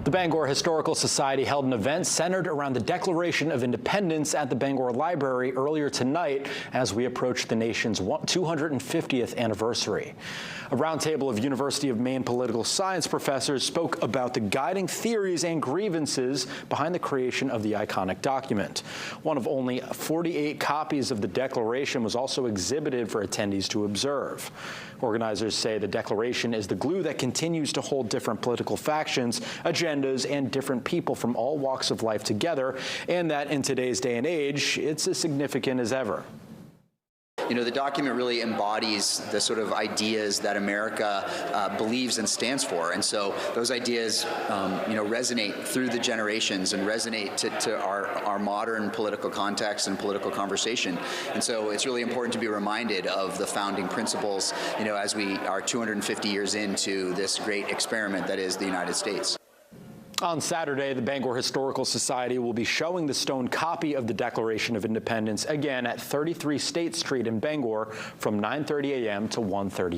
The Bangor Historical Society held an event centered around the Declaration of Independence at the Bangor Library earlier tonight as we approach the nation's 250th anniversary. A roundtable of University of Maine political science professors spoke about the guiding theories and grievances behind the creation of the iconic document. One of only 48 copies of the Declaration was also exhibited for attendees to observe. Organizers say the Declaration is the glue that continues to hold different political factions, agendas, and different people from all walks of life together, and that in today's day and age, it's as significant as ever. You know, the document really embodies the sort of ideas that America believes and stands for. And so those ideas, resonate through the generations and resonate to our modern political context and political conversation. And so it's really important to be reminded of the founding principles, as we are 250 years into this great experiment that is the United States. On Saturday, the Bangor Historical Society will be showing the stone copy of the Declaration of Independence again at 33 State Street in Bangor from 9:30 a.m. to 1:30